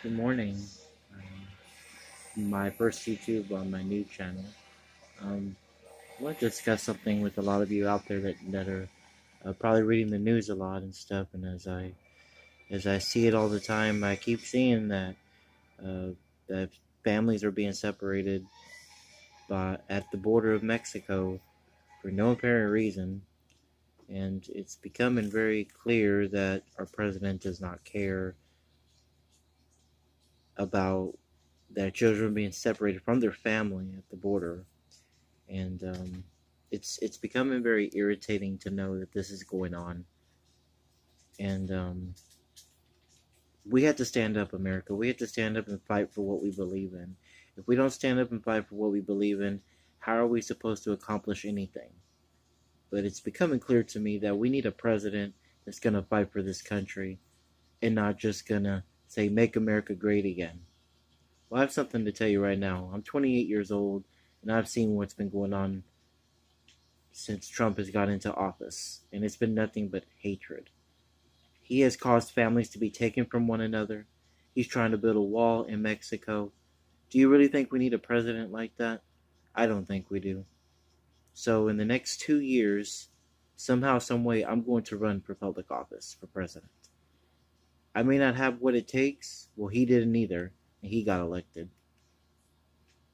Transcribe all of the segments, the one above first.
Good morning. My first YouTube on my new channel. I want to discuss something with a lot of you out there that are probably reading the news a lot and stuff. And as I see it all the time, I keep seeing uh, that families are being separated at the border of Mexico for no apparent reason. And it's becoming very clear that our president does not care about their children being separated from their family at the border. And it's becoming very irritating to know that this is going on. And we have to stand up, America. We have to stand up and fight for what we believe in. If we don't stand up and fight for what we believe in, how are we supposed to accomplish anything? But it's becoming clear to me that we need a president that's going to fight for this country and not just going to say, make America great again. Well, I have something to tell you right now. I'm 28 years old, and I've seen what's been going on since Trump has got into office, and it's been nothing but hatred. He has caused families to be taken from one another. He's trying to build a wall in Mexico. Do you really think we need a president like that? I don't think we do. So in the next 2 years, somehow, some way, I'm going to run for public office for president. I may not have what it takes. Well, he didn't either, and he got elected.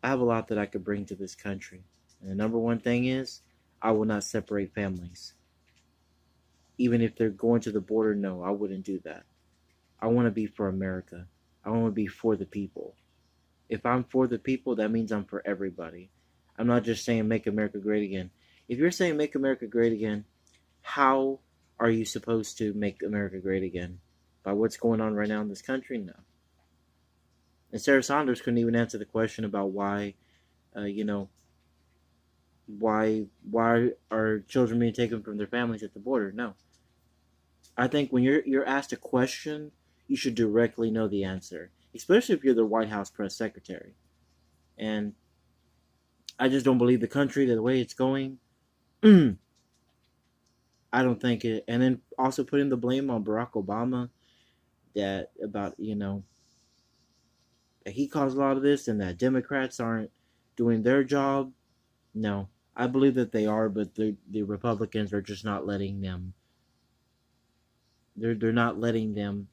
I have a lot that I could bring to this country. And the number one thing is, I will not separate families. Even if they're going to the border, no, I wouldn't do that. I want to be for America. I want to be for the people. If I'm for the people, that means I'm for everybody. I'm not just saying make America great again. If you're saying make America great again, how are you supposed to make America great again? By what's going on right now in this country? No. And Sarah Saunders couldn't even answer the question about why, uh, you know, why are children being taken from their families at the border? No. I think when you're asked a question, you should directly know the answer, especially if you're the White House press secretary. And I just don't believe the country the way it's going. I don't think it. And then also putting the blame on Barack Obama that about that he caused a lot of this and that Democrats aren't doing their job. No, I believe that they are, but the Republicans are just not letting them. They're not letting them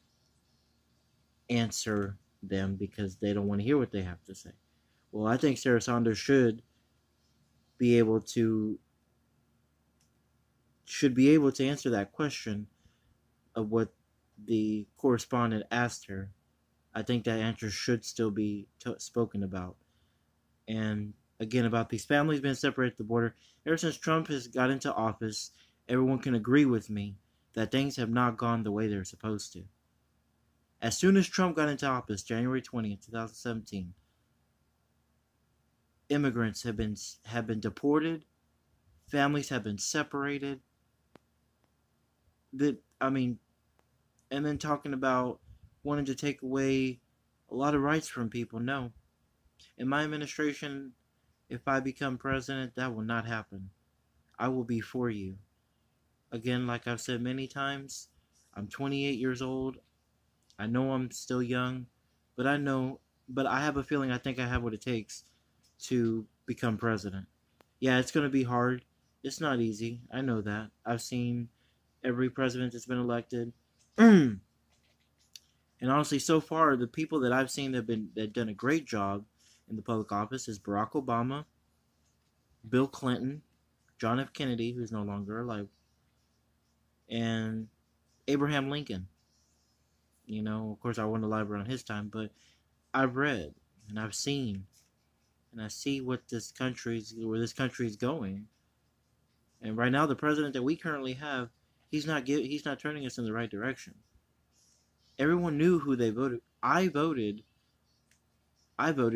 answer them because they don't want to hear what they have to say. Well, I think Sarah Saunders be able to should be able to answer that question of what the correspondent asked her. I think that answer should still be spoken about. And again, about these families being separated at the border, ever since Trump has got into office, everyone can agree with me that things have not gone the way they're supposed to. As soon as Trump got into office, January 20th, 2017, immigrants have been deported, families have been separated. That I mean, and then talking about wanting to take away a lot of rights from people. No, in my administration, if I become president, that will not happen. I will be for you. Again, like I've said many times, I'm 28 years old. I know I'm still young, but I have a feeling I think I have what it takes to become president. Yeah, it's going to be hard. It's not easy. I know that. I've seen every president that's been elected. And honestly, so far, the people that I've seen that done a great job in the public office is Barack Obama, Bill Clinton, John F. Kennedy, who's no longer alive, and Abraham Lincoln. Of course, I wasn't alive around his time, but I've read and I've seen and I see where this country is going. And right now, the president that we currently have, he's not turning us in the right direction. Everyone knew who they voted. I voted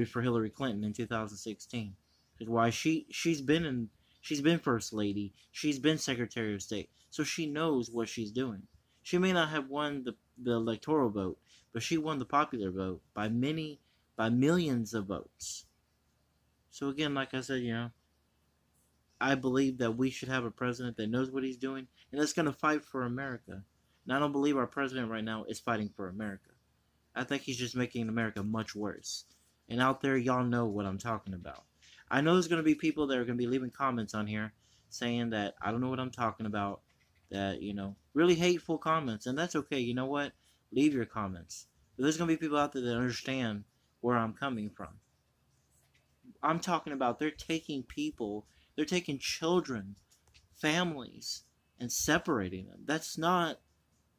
for Hillary Clinton in 2016. Because why she's been first lady, she's been secretary of state, so she knows what she's doing. She may not have won the electoral vote, but she won the popular vote by millions of votes. So again, like I said, I believe that we should have a president that knows what he's doing and that's going to fight for America. And I don't believe our president right now is fighting for America. I think he's just making America much worse. And out there, y'all know what I'm talking about. I know there's going to be people that are going to be leaving comments on here saying that I don't know what I'm talking about, that, really hateful comments. And that's okay. You know what? Leave your comments. But there's going to be people out there that understand where I'm coming from. I'm talking about they're taking people, they're taking children, families, and separating them. That's not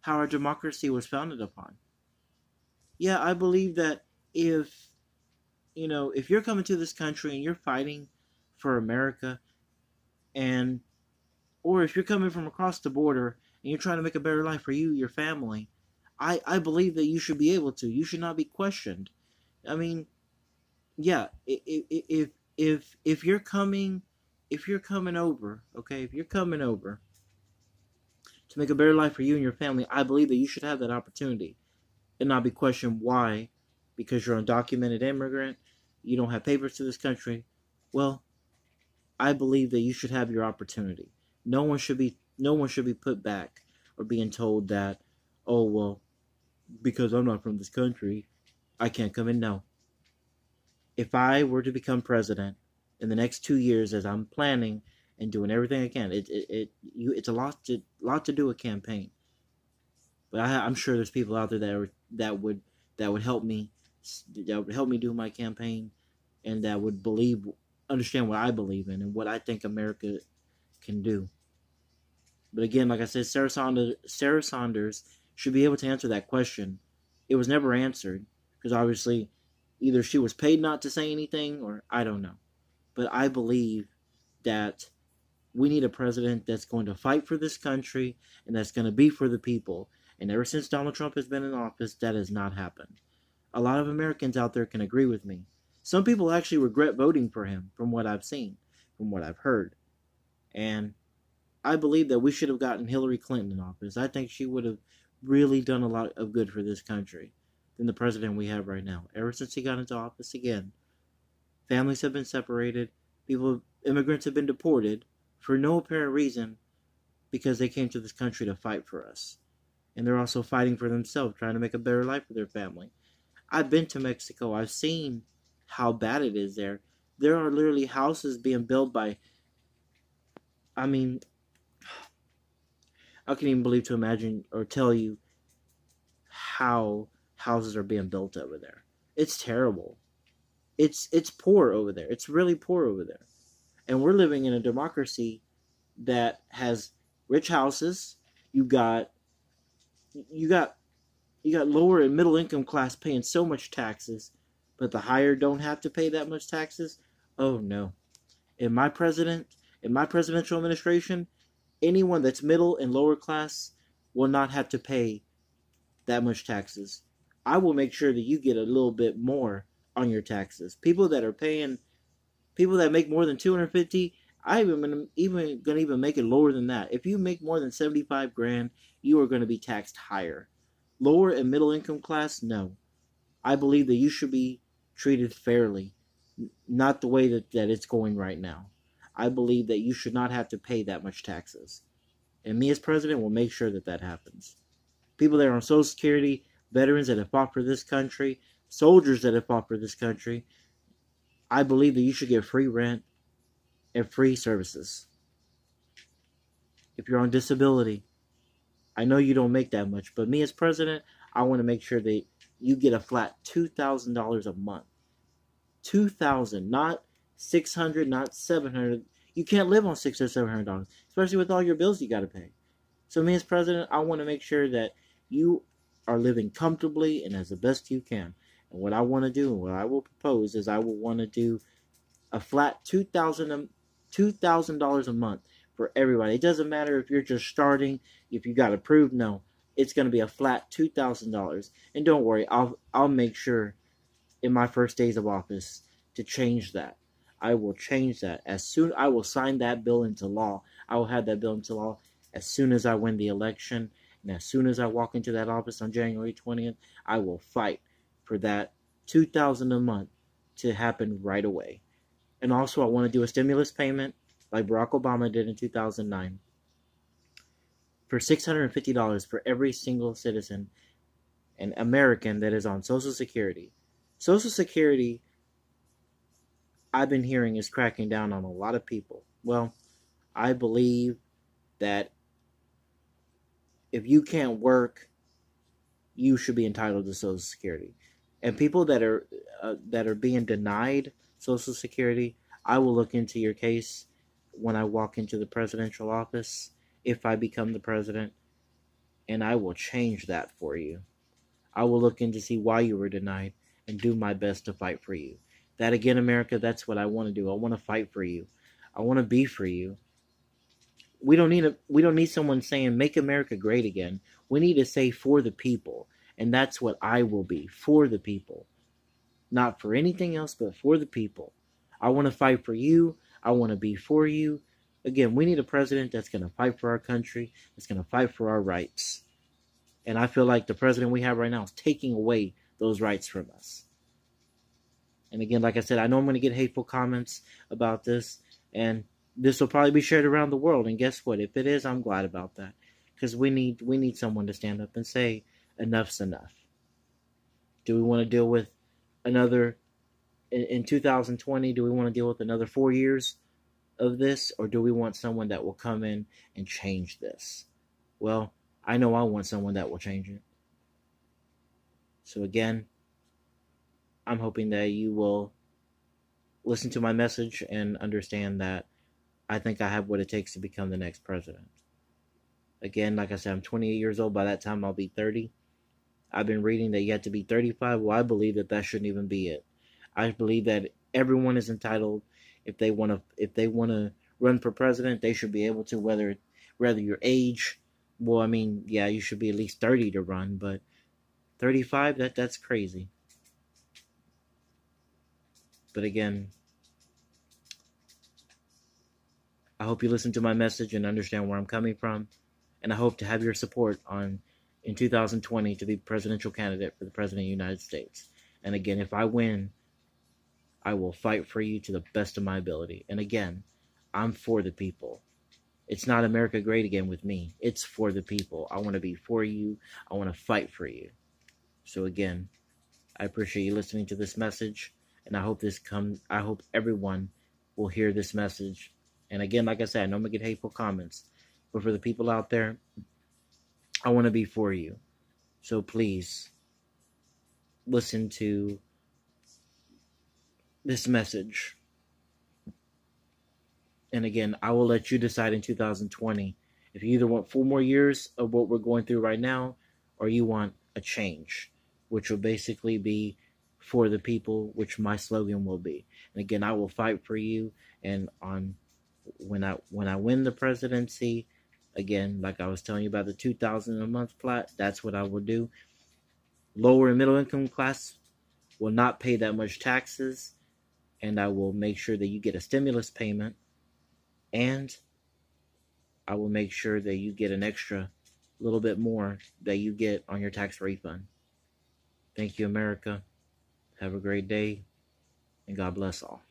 how our democracy was founded upon. Yeah, I believe that if you're coming to this country and you're fighting for America, and or if you're coming from across the border and you're trying to make a better life for you, your family, I believe that you should be able to. You should not be questioned. I mean, yeah, if you're coming over, okay, if you're coming over to make a better life for you and your family, I believe that you should have that opportunity and not be questioned why, because you're an undocumented immigrant, you don't have papers to this country. Well, I believe that you should have your opportunity. No one should be put back or being told that, oh well, because I'm not from this country, I can't come in. No. If I were to become president in the next 2 years, as I'm planning and doing everything I can, it's a lot to do a campaign. But I'm sure there's people out there that would help me do my campaign, and that would understand what I believe in and what I think America can do. But again, like I said, Sarah Saunders should be able to answer that question. It was never answered because obviously either she was paid not to say anything or I don't know. But I believe that we need a president that's going to fight for this country and that's going to be for the people. And ever since Donald Trump has been in office, that has not happened. A lot of Americans out there can agree with me. Some people actually regret voting for him, from what I've seen, from what I've heard. And I believe that we should have gotten Hillary Clinton in office. I think she would have really done a lot of good for this country than the president we have right now. Ever since he got into office again, families have been separated. Immigrants have been deported for no apparent reason because they came to this country to fight for us. And they're also fighting for themselves, trying to make a better life for their family. I've been to Mexico. I've seen how bad it is there. There are literally houses being built by, I mean, I can't even believe to imagine or tell you how houses are being built over there. It's terrible. It's poor over there. It's really poor over there. And we're living in a democracy that has rich houses. You got lower and middle income class paying so much taxes, but the higher don't have to pay that much taxes. Oh no. In my presidential administration, anyone that's middle and lower class will not have to pay that much taxes. I will make sure that you get a little bit more on your taxes. People that make more than 250, I'm even gonna make it lower than that. If you make more than 75 grand, you are going to be taxed higher. Lower and middle income class, no. I believe that you should be treated fairly, not the way that it's going right now. I believe that you should not have to pay that much taxes. And me as president will make sure that happens. People that are on Social Security, veterans that have fought for this country, soldiers that have fought for this country, I believe that you should get free rent and free services. If you're on disability, I know you don't make that much, but me as president, I want to make sure that you get a flat $2,000 a month. $2,000, not $600, not $700. You can't live on $600 or $700, especially with all your bills you got to pay. So me as president, I want to make sure that you are living comfortably and as the best you can. And what I want to do and what I will propose is I will want to do a flat $2,000 a month for everybody. It doesn't matter if you're just starting, if you got approved. No, it's going to be a flat $2,000. And don't worry, I'll make sure in my first days of office to change that. I will change that I will sign that bill into law. I will have that bill into law as soon as I win the election, and as soon as I walk into that office on January 20th, I will fight for that $2,000 a month to happen right away. And also, I want to do a stimulus payment like Barack Obama did in 2009 for $650 for every single citizen. an American that is on Social Security. Social Security, I've been hearing, is cracking down on a lot of people. Well, I believe that if you can't work, you should be entitled to Social Security. And people that are being denied Social Security, I will look into your case when I walk into the presidential office, if I become the president, and I will change that for you. I will look in to see why you were denied and do my best to fight for you. That again, America, that's what I want to do. I want to fight for you. I want to be for you. We don't need someone saying make America great again. We need to say for the people. And that's what I will be, for the people. Not for anything else, but for the people. I want to fight for you. I want to be for you. Again, we need a president that's going to fight for our country, that's going to fight for our rights. And I feel like the president we have right now is taking away those rights from us. And again, like I said, I know I'm going to get hateful comments about this, and this will probably be shared around the world. And guess what? If it is, I'm glad about that, because we need someone to stand up and say enough's enough. Do we want to deal with another in 2020? Do we want to deal with another 4 years of this, or do we want someone that will come in and change this? Well, I know I want someone that will change it. So again, I'm hoping that you will listen to my message and understand that I think I have what it takes to become the next president. Again, like I said, I'm 28 years old. By that time, I'll be 30. I've been reading that you have to be 35. Well, I believe that shouldn't even be it. I believe that everyone is entitled, if they want to run for president, they should be able to, whether your age. Well, I mean, yeah, you should be at least 30 to run, but 35, that's crazy. But again, I hope you listen to my message and understand where I'm coming from, and I hope to have your support in 2020 to be presidential candidate for the President of the United States. And again, if I win, I will fight for you to the best of my ability. And again, I'm for the people. It's not America great again with me. It's for the people. I want to be for you. I want to fight for you. So again, I appreciate you listening to this message, and I hope everyone will hear this message. And again, like I said, I know I'm going to get hateful comments, but for the people out there, I want to be for you. So please listen to this message. And again, I will let you decide in 2020 if you either want 4 more years of what we're going through right now, or you want a change, which will basically be for the people, which my slogan will be. And again, I will fight for you. And when I win the presidency, again, like I was telling you about the $2,000 a month flat, that's what I will do. Lower and middle income class will not pay that much taxes, and I will make sure that you get a stimulus payment. And I will make sure that you get an extra little bit more that you get on your tax refund. Thank you, America. Have a great day, and God bless all.